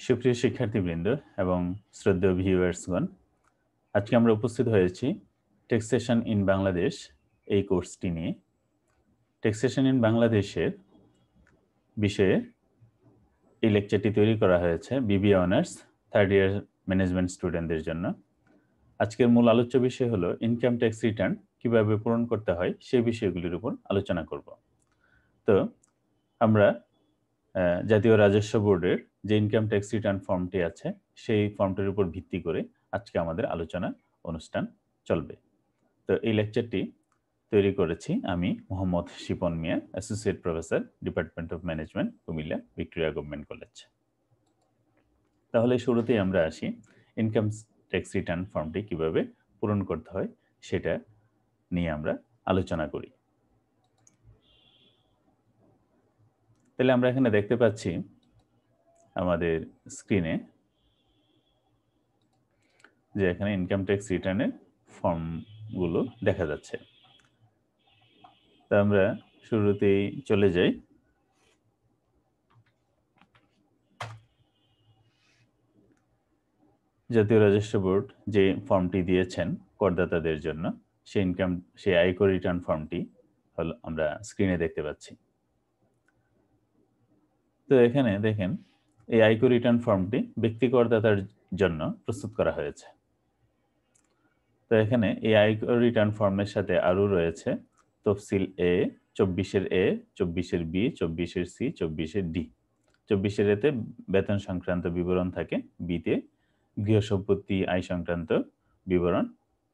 সুপ্রিয় শিক্ষার্থীবৃন্দ এবং শ্রদ্ধেয় ভিউয়ার্সগণ, আজকে আমরা উপস্থিত হয়েছি ট্যাক্সেশন ইন বাংলাদেশ এই কোর্সটি নিয়ে। ট্যাক্সেশন ইন বাংলাদেশের বিষয়ে এই লেকচারটি তৈরি করা হয়েছে BBA honours third year management স্টুডেন্টদের জন্য। আজকের মূল আলোচ্য বিষয় হলো ইনকাম ট্যাক্স রিটার্ন কিভাবে পূরণ করতে হয় সেই বিষয়গুলির উপর আলোচনা করব। তো আমরা জাতীয় রাজস্ব বোর্ডের যে ইনকাম ট্যাক্স রিটার্ন ফর্মটি আছে সেই ফর্মটির উপর ভিত্তি করে আজকে আমাদের আলোচনা অনুষ্ঠান চলবে। তো এই লেকচারটি তৈরি করেছি আমি Mohammad Shipon Miah, associate professor, department of management, Comilla Victoria government college. তাহলে শুরুতেই আমরা আসি ইনকাম ট্যাক্স রিটার্ন ফর্মটি কিভাবে পূরণ করতে হয় সেটা নিয়ে আমরা আলোচনা করি। তাহলে আমরা এখানে দেখতে পাচ্ছি আমাদের স্ক্রিনে যে এখানে ইনকাম ট্যাক্স রিটার্নের ফর্মগুলো দেখা যাচ্ছে। তা আমরা শুরুতেই চলে যাই। জাতীয় রাজস্ব বোর্ড যে ফর্মটি দিয়েছেন করদাতাদের জন্য সেই আয়কর রিটার্ন ফর্মটি হলো আমরা স্ক্রিনে দেখতে পাচ্ছি। তো এখানে দেখেন এই আয়কর রিটার্ন ফর্মটি ব্যক্তি করদাতার জন্য প্রস্তুত করা হয়েছে। তো এখানে এই আয়কর রিটার্ন ফর্মের সাথে আরও রয়েছে তফসিল এ, 24-এর এ, 24-এর বি, 24-এর সি, 24-এর ডি। 24-এর এতে বেতন সংক্রান্ত বিবরণ থাকে, বিতে গৃহ সম্পত্তি আয় সংক্রান্ত বিবরণ,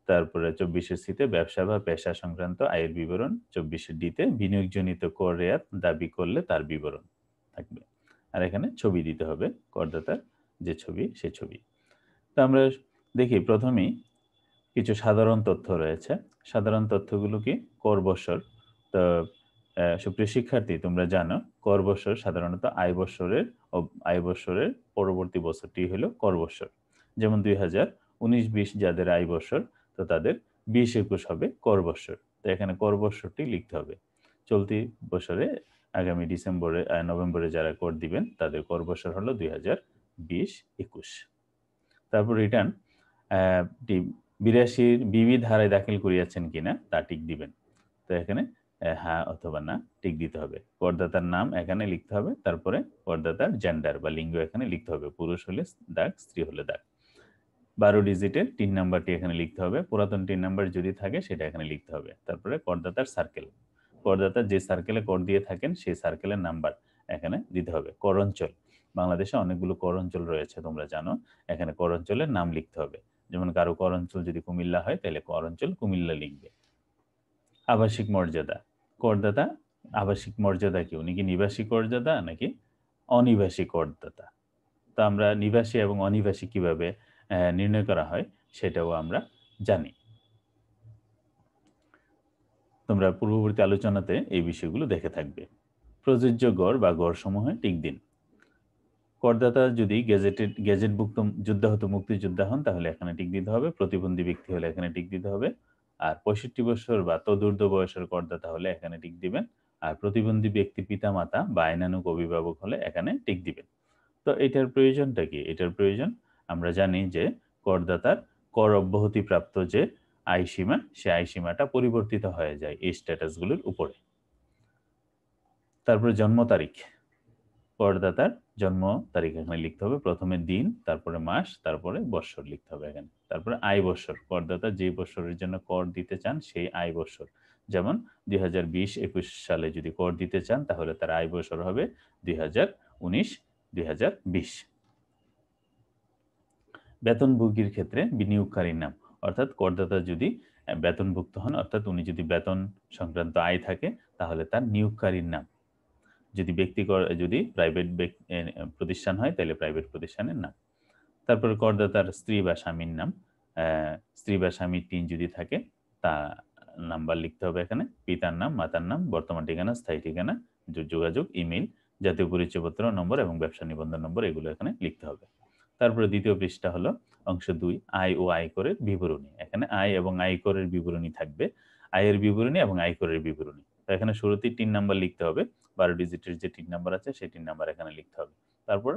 তারপরে 24-এর সিতে ব্যবসা বা পেশা সংক্রান্ত আয়ের বিবরণ, 24-এর ডিতে বিনিয়োগজনিত কর রেয়াত দাবি করলে তার বিবরণ থাকবে। আর এখানে ছবি দিতে হবে, করদাতার যে ছবি সে ছবি। তো আমরা দেখি প্রথমেই কিছু সাধারণ তথ্য রয়েছে। সাধারণ তথ্যগুলো কি? কর বৎসর। তো সুপ্রিয় শিক্ষার্থী, তোমরা জানো কর বৎসর সাধারণত আয় বৎসরের পরবর্তী বছরটি হলো কর বৎসর। যেমন 2019-20 যাদের আয় বৎসর, তো তাদের 20-21 হবে কর বৎসর। তো এখানে কর বৎসরটি লিখতে হবে। চলতি বছরে আগামী নভেম্বরে যারা কর দিবেন তাদের কর বৎসর হলো 2020-21। তারপর রিটার্ন 82-র বিবি ধারায় দাখিল করিয়াছেন কিনা তা টিক দিবেন। তো এখানে হ্যাঁ অথবা না টিক দিতে হবে। করদাতার নাম এখানে লিখতে হবে, তারপরে করদাতার জেন্ডার বা লিঙ্গ এখানে লিখতে হবে, পুরুষ হলে দাগ, স্ত্রী হলে দাগ। 12 ডিজিটের টিন নাম্বারটি এখানে লিখতে হবে, পুরাতন টিন নাম্বার যদি থাকে সেটা এখানে লিখতে হবে। তারপরে করদাতার সার্কেল, করদাতা যে সার্কেলে কর দিয়ে থাকেন সেই সার্কেলের নাম্বার এখানে দিতে হবে। কর অঞ্চল, বাংলাদেশে অনেকগুলো কর অঞ্চল রয়েছে তোমরা জানো, এখানে কর অঞ্চলের নাম লিখতে হবে। যেমন কারো কর অঞ্চল যদি কুমিল্লা হয় তাহলে কর অঞ্চল কুমিল্লা লিখবে। আবাসিক মর্যাদা, করদাতা আবাসিক মর্যাদা কি? উনি কি নিবাসী করদাতা নাকি অনিবাসী করদাতা? তো আমরা নিবাসী এবং অনিবাসী কিভাবে নির্ণয় করা হয় সেটাও আমরা জানি। তোমরা পূর্ববর্তী আলোচনাতে এই বিষয়গুলো দেখে থাকবে। প্রযোজ্য গড় বা গড়সমূহে টিক দিন। করদাতা যদি গেজেটভুক্ত যোদ্ধা হতে মুক্তিযোদ্ধা হন তাহলে এখানে টিক দিতে হবে, প্রতিবন্ধী ব্যক্তি হলে এখানে টিক দিতে হবে, আর 65 বছর বা তদূর্ধ্ব বয়সের করদাতা হলে এখানে টিক দিবেন, আর প্রতিবন্ধী ব্যক্তির পিতামাতা বা আইনানুগ অভিভাবক হলে এখানে টিক দিবেন। তো এটার প্রয়োজনটা কি? এটার প্রয়োজন আমরা জানি যে করদাতার কর অব্যাহতিপ্রাপ্ত যে আয়সীমা, সে আয়সীমাটা পরিবর্তিত হয়ে যায় এই স্ট্যাটাসগুলোর উপরে। তারপরে জন্ম তারিখ, করদাতার জন্ম তারিখ এখানে লিখতে হবে, প্রথমে দিন, তারপরে মাস, তারপরে বৎসর লিখতে হবে এখানে। তারপরে আয় বৎসর, করদাতা যে বৎসরের জন্য কর দিতে চান সেই আয় বৎসর। যেমন 2020-21 সালে যদি কর দিতে চান তাহলে তার আয় বৎসর হবে 2019-2020। বেতনভোগীর ক্ষেত্রে বিনিয়োগকারীর নাম, অর্থাৎ করদাতা যদি বেতনভুক্ত হন, অর্থাৎ উনি যদি বেতন সংক্রান্ত আয় থাকে তাহলে তার নিয়োগকারীর নাম। যদি প্রাইভেট প্রতিষ্ঠান হয় তাহলে প্রাইভেট প্রতিষ্ঠানের নাম। তারপরে করদাতার স্ত্রী বা স্বামীর নাম, স্ত্রী বা স্বামীর টিন যদি থাকে তা নাম্বার লিখতে হবে এখানে, পিতার নাম, মাতার নাম, বর্তমান ঠিকানা, স্থায়ী ঠিকানা, যোগাযোগ, ইমেইল, জাতীয় পরিচয়পত্র নম্বর এবং ব্যবসা নিবন্ধন নম্বর এগুলো এখানে লিখতে হবে। তারপরে দ্বিতীয় পৃষ্ঠা হলো অংশ 2, আয় ও আয়করের বিবরণী। এখানে আয় এবং আয়করের বিবরণী থাকবে, আয়ের বিবরণী এবং আয়করের বিবরণী। তো এখানে শুরুতেই 3 নাম্বার লিখতে হবে, 12 ডিজিটের যে 3 নাম্বার আছে সেই 3 নাম্বার এখানে লিখতে হবে। তারপর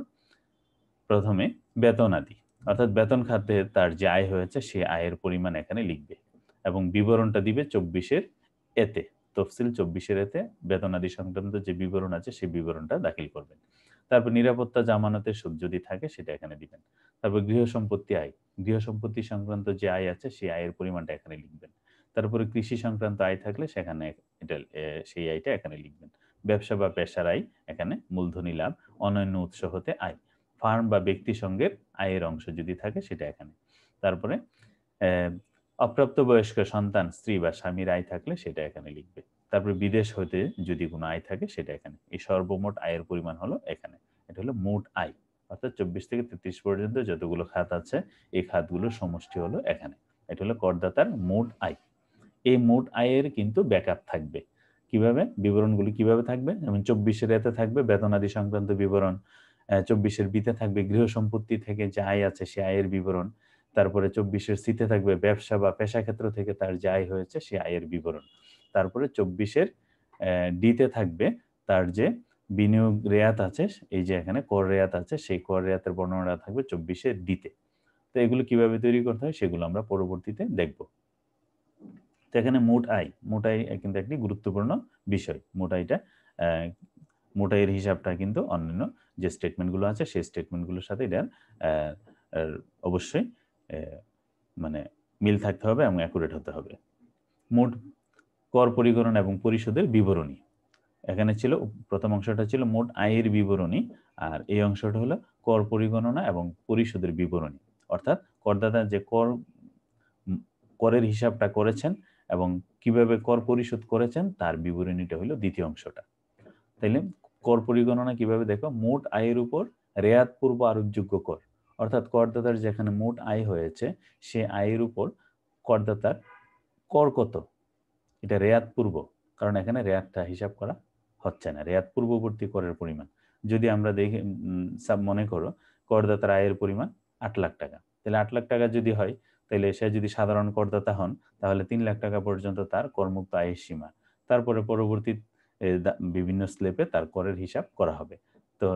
প্রথমে বেতনাদি, অর্থাৎ বেতন খাতে তার যে আয় হয়েছে সে আয়ের পরিমাণ এখানে লিখবে এবং বিবরণটা দিবে 24-এর এতে, তফসিল 24-এর এতে বেতনাদি সংক্রান্ত যে বিবরণ আছে সেই বিবরণটা দাখিল করবেন। তারপর নিরাপত্তা জামানতের সুদ যদি থাকে সেটা এখানে দিবেন। তারপর গৃহ সম্পত্তি আয়, গৃহ সম্পত্তি সংক্রান্ত যে আয় আছে সেই আয়ের পরিমাণটা এখানে লিখবেন। তারপরে কৃষি সংক্রান্ত আয় থাকলে সেখানে এটা সেই আয়টা এখানে লিখবেন। ব্যবসা বা পেশার আয় এখানে মূলধনী লাভ, অন্যান্য উৎস হতে আয়, ফার্ম বা ব্যক্তি সঙ্গের আয়ের অংশ যদি থাকে সেটা এখানে। তারপরে অপ্রাপ্তবয়স্ক সন্তান, স্ত্রী বা স্বামীর আয় থাকলে সেটা এখানে লিখবে। তারপরে বিদেশ হতে যদি কোনো আয় থাকে সেটা এখানে। এই সর্বমোট আয়ের পরিমাণ হলো এখানে। এটা হলো মোট আয়, অর্থাৎ 24 থেকে 33 পর্যন্ত যতগুলো খাত আছে এই খাতগুলোর সমষ্টি হলো এখানে। এটা হলো করদাতার মোট আয়। এই মোট আয়ের কিন্তু ব্যাকআপ থাকবে। কিভাবে? বিবরণগুলি কিভাবে থাকবে? যেমন 24-এর এতে থাকবে বেতনাদি সংক্রান্ত বিবরণ, 24-এর বিতে থাকবে গৃহ সম্পত্তি থেকে যে আয় আছে সে আয়ের বিবরণ, তারপরে 24-এর সিতে থাকবে ব্যবসা বা পেশা ক্ষেত্র থেকে তার যে আয় হয়েছে সে আয়ের বিবরণ। তারপরে 24-এর ডিতে থাকবে তার যে বিনিয়োগ রেয়াত আছে, এই যে এখানে কর রেয়াত আছে সেই কর রেয়াতের বর্ণনা থাকবে 24-এর ডিতে। তো এগুলো কিভাবে তৈরি করতে হয় সেগুলো আমরা পরবর্তীতে দেখব। তো এখানে মোট আয় কিন্তু একটি গুরুত্বপূর্ণ বিষয়। মোট আয়ের হিসাবটা কিন্তু অন্যান্য যে স্টেটমেন্টগুলো আছে সেই স্টেটমেন্টগুলোর সাথে এটার অবশ্যই মানে মিল থাকতে হবে এবং অ্যাকুরেট হতে হবে। মোট কর পরিগণনা এবং পরিশোধের বিবরণী, এখানে ছিল প্রথম অংশটা ছিল মোট আয়ের বিবরণী, আর এই অংশটা হলো কর পরিগণনা এবং পরিশোধের বিবরণী, অর্থাৎ করদাতা যে করের হিসাবটা করেছেন এবং কিভাবে কর পরিশোধ করেছেন তার বিবরণীটা হলো দ্বিতীয় অংশটা। তাইলে কর পরিগণনা কিভাবে দেখো? মোট আয়ের উপর রেয়াত পূর্ব আরোপযোগ্য কর, অর্থাৎ করদাতার যেখানে মোট আয় হয়েছে সে আয়ের উপর করদাতার কর কত, এটা রেয়াত পূর্ব, কারণ এখানে রেয়াতটা হিসাব করা হচ্ছে না, রেয়াত পূর্ববর্তী করের পরিমাণ। যদি আমরা দেখি মনে করো করদাতার আয়ের পরিমাণ 8 লাখ টাকা, তাহলে 8 লাখ টাকা যদি হয় তাহলে সে যদি সাধারণ করদাতা হন তাহলে 3 লাখ টাকা পর্যন্ত তার করমুক্ত আয়ের সীমা। তারপরে পরবর্তী বিভিন্ন স্লেপে তার করের হিসাব করা হবে। তো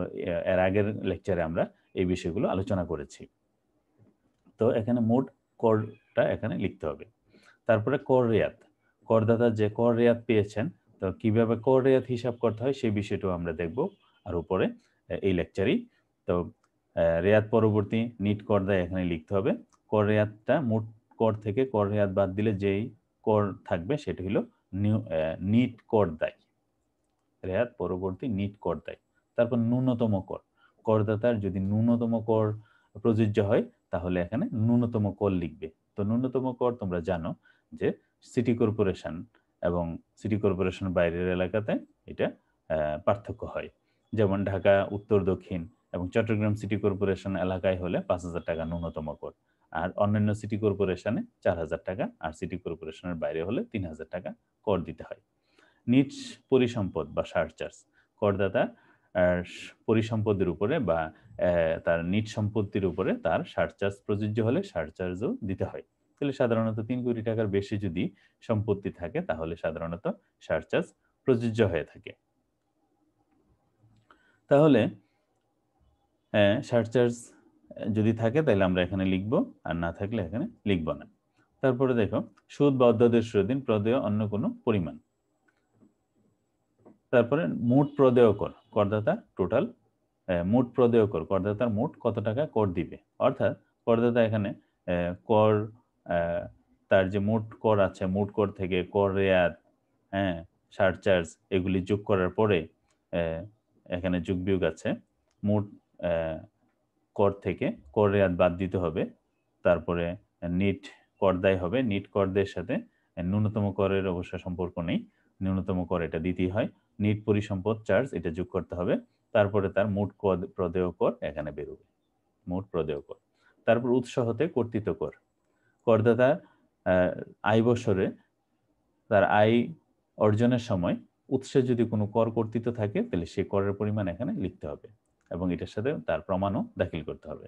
এর আগের লেকচারে আমরা এই বিষয়গুলো আলোচনা করেছি। তো এখানে মোট করটা এখানে লিখতে হবে। তারপরে কর রেয়াত, করদাতা যে কর রেয়াত পেয়েছেন, তো কিভাবে কর রেয়াত হিসাব করতে হয় সেই বিষয়টাও আমরা দেখব আর উপরে এই লেকচারেই। তো রেয়াত পরবর্তী নিট কর দায় এখানে লিখতে হবে। কর রেয়াতটা মোট কর থেকে কর রেয়াত বাদ দিলে যেই কর থাকবে সেটা হলো নিট কর দায়, রেয়াত পরবর্তী নিট কর দায়। তারপর ন্যূনতম কর, করদাতার যদি ন্যূনতম কর প্রযোজ্য হয় তাহলে এখানে ন্যূনতম কর লিখবে। তো ন্যূনতম কর তোমরা জানো যে সিটি কর্পোরেশন এবং সিটি কর্পোরেশন বাইরের এলাকাতে এটা পার্থক্য হয়। যেমন ঢাকা উত্তর দক্ষিণ এবং চট্টগ্রাম সিটি কর্পোরেশন এলাকায় হলে 5,000 টাকা ন্যূনতম কর, আর অন্যান্য সিটি কর্পোরেশনে 4,000 টাকা, আর সিটি কর্পোরেশনের বাইরে হলে 3,000 টাকা কর দিতে হয়। নিট পরিসম্পদ বা সারচার্জ, করদাতা পরিসম্পদের উপরে বা তার নিট সম্পত্তির উপরে তার সারচার্জ প্রযোজ্য হলে সারচার্জও দিতে হয়। তাহলে সাধারণত 3 কোটি টাকার বেশি যদি সম্পত্তি থাকে তাহলে সাধারণত সারচার্জ প্রযোজ্য হয়ে থাকে। তাহলে সারচার্জ যদি থাকে তাহলে আমরা এখানে লিখব, আর না থাকলে এখানে লিখব না। তারপরে দেখো সুদ বা অধ্যাদেশ অধীন প্রদেয় অন্য কোনো পরিমাণ। তারপরে মোট প্রদেয় কর, করদাতা টোটাল মোট প্রদেয় কর, করদাতার মোট কত টাকা কর দিবে, অর্থাৎ করদাতা এখানে কর তার যে মোট কর আছে মোট কর থেকে কর রেয়াত, সারচার্জ এগুলি যোগ করার পরে এখানে যোগ বিয়োগ আছে, মোট কর থেকে কর রেয়াত বাদ দিতে হবে। তারপরে নিট কর দায় হবে, নিট কর দায়ের সাথে ন্যূনতম করের অবশ্য সম্পর্ক নেই, ন্যূনতম কর এটা দিতেই হয়। নিট পরিসম্পদ চার্জ এটা যোগ করতে হবে, তারপরে তার মোট প্রদেয় কর এখানে বেরোবে, মোট প্রদেয় কর। তারপর উৎস হতে কর্তৃত্ব কর, করদাতা আয় বছরে তার আয় অর্জনের সময় উৎসে যদি কোনো কর কর্তৃত্ব থাকে তাহলে সেই করের পরিমাণ এখানে লিখতে হবে এবং এটার সাথে তার প্রমাণও দাখিল করতে হবে।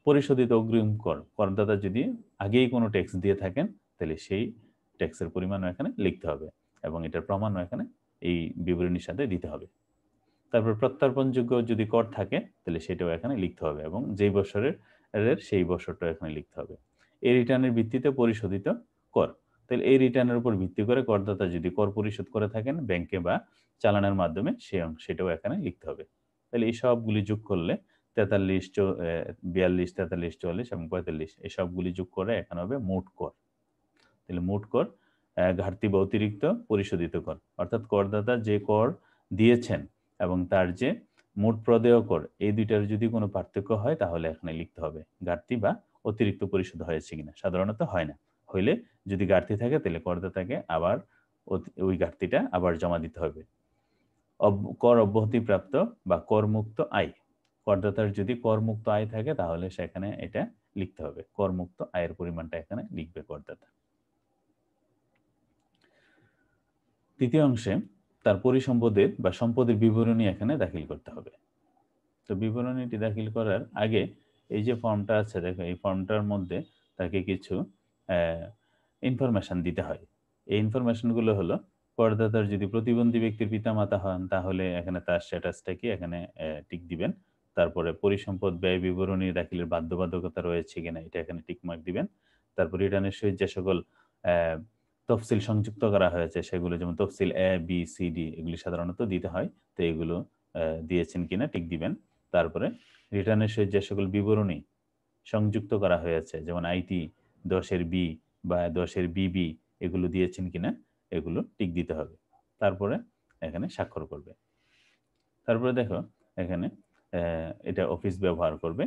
পরিশোধিত অগ্রিম কর, করদাতা যদি আগেই কোনো ট্যাক্স দিয়ে থাকেন তাহলে সেই ট্যাক্সের পরিমাণও এখানে লিখতে হবে এবং এটার প্রমাণও এখানে এই বিবরণীর সাথে দিতে হবে। তারপর প্রত্যর্পণযোগ্য যদি কর থাকে তাহলে সেটাও এখানে লিখতে হবে এবং যেই বছরের সেই বছরটা এখানে লিখতে হবে। এই রিটার্নের ভিত্তিতে পরিশোধিত কর। তাহলে এই রিটার্নের উপর ভিত্তি করে করদাতা যদি কর পরিশোধ করে থাকেন ব্যাংকে বা চালানের মাধ্যমে সেটাও এখানে লিখতে হবে। তাহলে এই সবগুলি যোগ করলে ৪৩, ৪২, ৪৩, ৪৪ এবং ৪৫ এই সবগুলি যোগ করে এখানে হবে মোট কর। তাহলে মোট কর ঘাটতি বা অতিরিক্ত পরিশোধিত কর, অর্থাৎ করদাতা যে কর দিয়েছেন এবং তার যে মোট প্রদেয় কর, এই দুইটার যদি কোনো পার্থক্য হয় তাহলে এখানে লিখতে হবে ঘাটতি বা অতিরিক্ত পরিশোধ হয়েছে কিনা। সাধারণত হয় না, হইলে যদি ঘাটতি থাকে তাহলে করদাতাকে আবার ওই ঘাটতিটা আবার জমা দিতে হবে। কর অব্যাহতিপ্রাপ্ত বা করমুক্ত আয়, করদাতার যদি করমুক্ত আয় থাকে তাহলে সেখানে এটা লিখতে হবে, করমুক্ত আয়ের পরিমাণটা এখানে লিখবে করদাতা। তৃতীয় অংশে তার পরিসম্পদের বা সম্পদের বিবরণী এখানে দাখিল করতে হবে। তো বিবরণীটি দাখিল করার আগে এই যে ফর্মটা আছে দেখো, এই ফর্মটার মধ্যে তাকে কিছু ইনফরমেশন দিতে হয়। এই ইনফরমেশনগুলো হলো, করদাতার যদি প্রতিবন্ধী ব্যক্তির পিতামাতা হন তাহলে এখানে তার স্ট্যাটাসটা কি এখানে টিক দিবেন। তারপরে পরিসম্পদ ব্যয় বিবরণী দাখিলের বাধ্যবাধকতা রয়েছে কিনা এটা এখানে টিক মার্ক দিবেন। তারপর রিটার্নের সহিত যে সকল তফসিল সংযুক্ত করা হয়েছে সেগুলো, যেমন তফসিল এ, বি, সি, ডি এগুলি সাধারণত দিতে হয়, তো এগুলো দিয়েছেন কিনা টিক দিবেন। তারপরে রিটার্নের সহিত যে সকল বিবরণী সংযুক্ত করা হয়েছে, যেমন আইটি 10-এর বি বা 10-এর বিবি এগুলো দিয়েছেন কিনা এগুলো টিক দিতে হবে। তারপরে এখানে স্বাক্ষর করবে। তারপরে দেখো এখানে এটা অফিস ব্যবহার করবে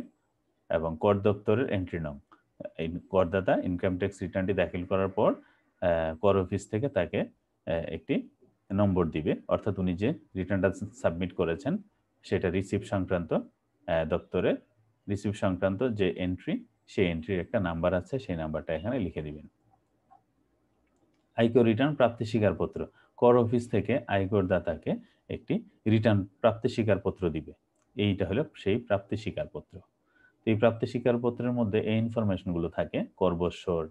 এবং কর দপ্তরের এন্ট্রি নং, এই করদাতা ইনকাম ট্যাক্স রিটার্নটি দাখিল করার পর কর অফিস থেকে তাকে একটি নম্বর দিবে, অর্থাৎ উনি যে রিটার্নটা সাবমিট করেছেন সেটা রিসিভ সংক্রান্ত দপ্তরে রিসিভ সংক্রান্ত যে এন্ট্রি, সেই এন্ট্রির একটা নাম্বার আছে, সেই নাম্বারটা এখানে লিখে দিবেন। আয়কর রিটার্ন প্রাপ্তি স্বীকারপত্র, কর অফিস থেকে আয়কর দাতাকে একটি রিটার্ন প্রাপ্তি স্বীকারপত্র দিবে, এইটা হলো সেই প্রাপ্তি স্বীকারপত্র। এই প্রাপ্তি স্বীকারপত্রের মধ্যে এই ইনফরমেশনগুলো থাকে, কর বৎসর,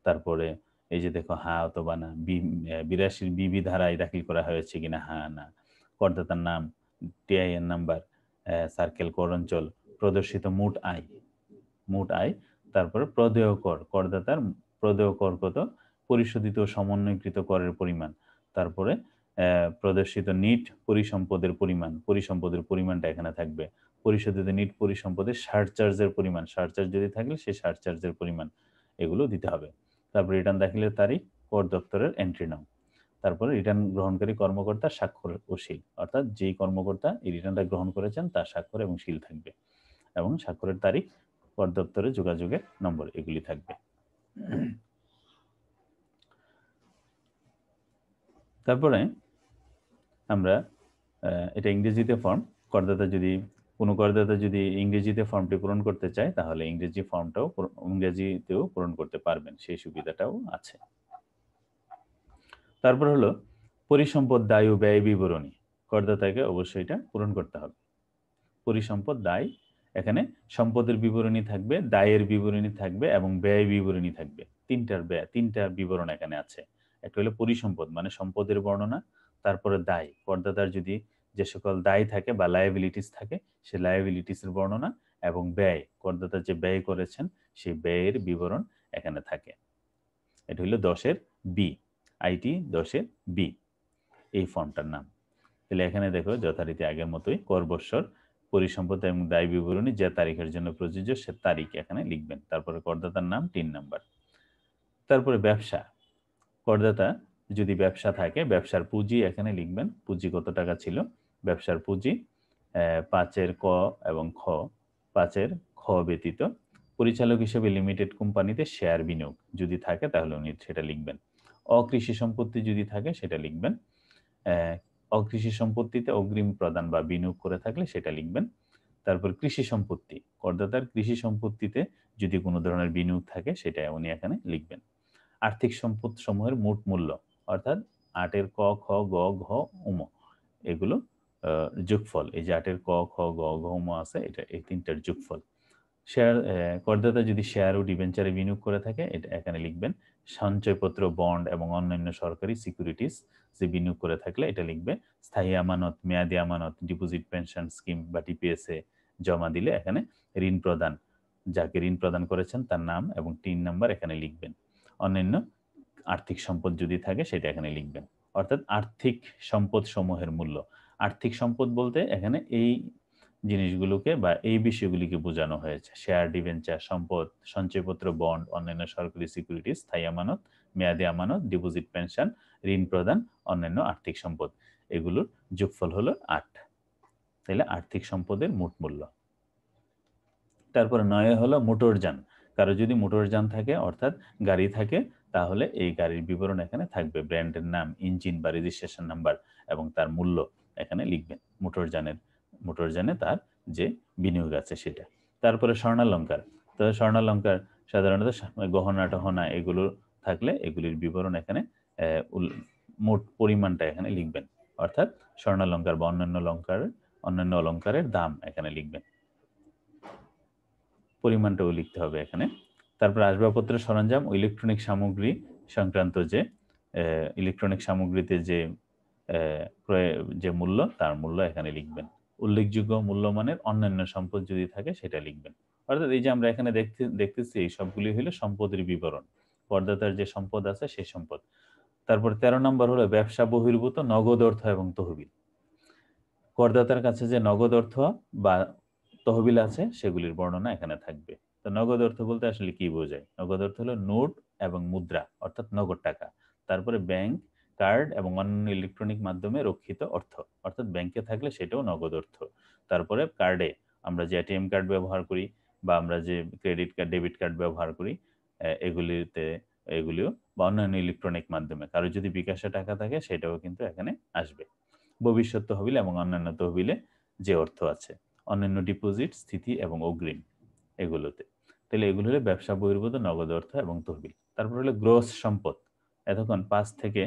তারপরে এই যে দেখো হ্যাঁ অথবা না, 82 বিবি ধারায় দাখিল করা হয়েছে কিনা হ্যাঁ না, করদাতার নাম, টিআইএন নাম্বার, সার্কেল, কর অঞ্চল, প্রদর্শিত মোট আয়, তারপরে প্রদেয় কর, করদাতার প্রদেয় কর কত, পরিশোধিত সমন্বয়কৃত করের পরিমাণ, তারপরে প্রদর্শিত নিট পরিসম্পদের পরিমাণটা এখানে থাকবে, পরিশোধিত নিট পরিসম্পদের সারচার্জের পরিমাণ, সারচার্জ যদি থাকলে সেই সারচার্জের পরিমাণ, এগুলো দিতে হবে। তারপর রিটার্ন দাখিলের তারিখ, কর দপ্তরের এন্ট্রি নাম, তারপরে রিটার্ন গ্রহণকারী কর্মকর্তা স্বাক্ষর ও সিল, অর্থাৎ যেই কর্মকর্তা এই রিটার্নটা গ্রহণ করেছেন তার স্বাক্ষর এবং সিল থাকবে, এবং স্বাক্ষরের তারিখ, কর দপ্তরে যোগাযোগের নম্বর, এগুলি থাকবে। তারপরে আমরা এটা ইংরেজিতে ফর্ম, কোনো করদাতা যদি ইংরেজিতে ফর্মটি পূরণ করতে চায় তাহলে ইংরেজিতেও পূরণ করতে পারবেন, সেই সুবিধাটাও আছে। তারপর হলো পরিসম্পদ দায় ও ব্যয় বিবরণী, করদাতাকে অবশ্যই এটা পূরণ করতে হবে। পরিসম্পদ দায়, এখানে সম্পদের বিবরণী থাকবে, দায়ের বিবরণী থাকবে এবং ব্যয় বিবরণী থাকবে। তিনটা বিবরণ এখানে আছে। একটা হলো পরিসম্পদ মানে সম্পদের বর্ণনা, তারপরে দায়, করদাতার যদি যে সকল দায় থাকে বা লায়াবিলিটিস থাকে সেই লায়াবিলিটিসের বর্ণনা, এবং ব্যয়, করদাতা যে ব্যয় করেছেন সেই ব্যয়ের বিবরণ এখানে থাকে। এটা হলো 10-এর বি, আইটি 10-এর বি, এই ফর্মটার নাম। তাহলে এখানে দেখো যথারীতি আগের মতোই কর বৎসর, পরিসম্পদ এবং দায় বিবরণী যে তারিখের জন্য প্রযোজ্য সে তারিখ এখানে লিখবেন, তারপরে করদাতার নাম, টিন নাম্বার। তারপরে ব্যবসা, করদাতা যদি ব্যবসা থাকে ব্যবসার পুঁজি এখানে লিখবেন, পুঁজি কত টাকা ছিল, ব্যবসার পুঁজি 5-এর ক এবং খ, 5-এর খ ব্যতীত পরিচালক হিসেবে লিমিটেড কোম্পানিতে শেয়ার বিনিয়োগ যদি থাকে তাহলে উনি সেটা লিখবেন। অকৃষি সম্পত্তি যদি থাকে সেটা লিখবেন, অকৃষি সম্পত্তিতে অগ্রিম প্রদান বা বিনিয়োগ করে থাকলে সেটা লিখবেন। তারপর কৃষি সম্পত্তি, করদাতার কৃষি সম্পত্তিতে যদি কোনো ধরনের বিনিয়োগ থাকে সেটা উনি এখানে লিখবেন। আর্থিক সম্পদ সমূহের মোট মূল্য, অর্থাৎ 8-এর ক, খ, গ, ঘ, উম এগুলো যোগফল, এই যে 8-এর ক, খ, গ, ঘ, উম আছে, এটা এই তিনটার যোগফল। শেয়ার, করদাতা যদি শেয়ার ও ডিবেঞ্চারে বিনিয়োগ করে থাকে এটা এখানে লিখবেন। সঞ্চয়পত্র, বন্ড এবং অন্যান্য সরকারি সিকিউরিটিস যে বিনিয়োগ করে থাকলে এটা লিখবে। স্থায়ী আমানত, মেয়াদি আমানত, ডিপোজিট পেনশন স্কিম বা টিপিএসএ জমা দিলে এখানে ঋণ প্রদান, যাকে ঋণ প্রদান করেছেন তার নাম এবং টিন নাম্বার এখানে লিখবেন। অন্যান্য আর্থিক সম্পদ যদি থাকে সেটা এখানে লিখবেন। অর্থাৎ আর্থিক সম্পদ সমূহের মূল্য। আর্থিক সম্পদ বলতে এখানে এই জিনিসগুলোকে বা এই বিষয়গুলিকে বোঝানো হয়েছে: শেয়ার, ডিবেঞ্চার, সম্পদ, সঞ্চয়পত্র, বন্ড, অন্যান্য সরকারি সিকিউরিটি, স্থায়ী আমানত, মেয়াদি আমানত, ডিপোজিট পেনশন, ঋণ প্রদান, অন্যান্য আর্থিক সম্পদ। এগুলোর যোগফল হলো 8। তাহলে আর্থিক সম্পদের মোট মূল্য। তারপরে 9 হলো মোটরযান। কারো যদি মোটরযান থাকে অর্থাৎ গাড়ি থাকে, তাহলে এই গাড়ির বিবরণ এখানে থাকবে, ব্র্যান্ডের নাম, ইঞ্জিন বা রেজিস্ট্রেশন নাম্বার এবং তার মূল্য এখানে লিখবেন। মোটরযানে তার যে বিনিয়োগ আছে সেটা। তারপরে স্বর্ণালঙ্কার। তো স্বর্ণালঙ্কার সাধারণত গহনা টহনা এগুলো থাকলে এগুলির বিবরণ এখানে মোট পরিমাণটা এখানে লিখবেন। অর্থাৎ স্বর্ণালঙ্কার বা অন্যান্য অলঙ্কারের দাম এখানে লিখবেন, পরিমাণটাও লিখতে হবে এখানে। তারপর আসবাবপত্র, সরঞ্জাম ও ইলেকট্রনিক সামগ্রী সংক্রান্ত যে ইলেকট্রনিক সামগ্রীতে যে মূল্য, তার মূল্য এখানে লিখবেন। উল্লেখযোগ্য মূল্যমানের অন্যান্য সম্পদ যদি থাকে সেটা লিখবেন। অর্থাৎ এই যে আমরা এখানে দেখতেছি এই সবগুলি হলো সম্পদের বিবরণ, করদাতার যে সম্পদ আছে সেই সম্পদ। তারপর 13 নম্বর হলো ব্যবসা বহির্ভূত নগদ অর্থ এবং তহবিল। করদাতার কাছে যে নগদ অর্থ বা তহবিল আছে সেগুলির বর্ণনা এখানে থাকবে। তো নগদ অর্থ বলতে আসলে কি বোঝায়? নগদ অর্থ হলো নোট এবং মুদ্রা, অর্থাৎ নগদ টাকা। তারপরে ব্যাংক, কার্ড এবং অন্যান্য ইলেকট্রনিক মাধ্যমে রক্ষিত অর্থ, অর্থাৎ ব্যাংকে থাকলে সেটাও নগদ অর্থ। তারপরে কার্ডে আমরা যে এটিএম কার্ড ব্যবহার করি বা আমরা যে ক্রেডিট কার্ড, ডেবিট কার্ড ব্যবহার করি, এগুলিও বা অন্যান্য ইলেকট্রনিক মাধ্যমে কারো যদি বিকাশে টাকা থাকে সেটাও কিন্তু এখানে আসবে। ভবিষ্যৎ তহবিল এবং অন্যান্য তহবিলে যে অর্থ আছে, অন্যান্য ডিপোজিট, স্থিতি এবং অগ্রিম এগুলোতে। তাহলে এগুলো হলো ব্যবসা বহির্ভূত নগদ অর্থ এবং তহবিল। তারপর হলো গ্রোস সম্পদ। এতক্ষণ 5 থেকে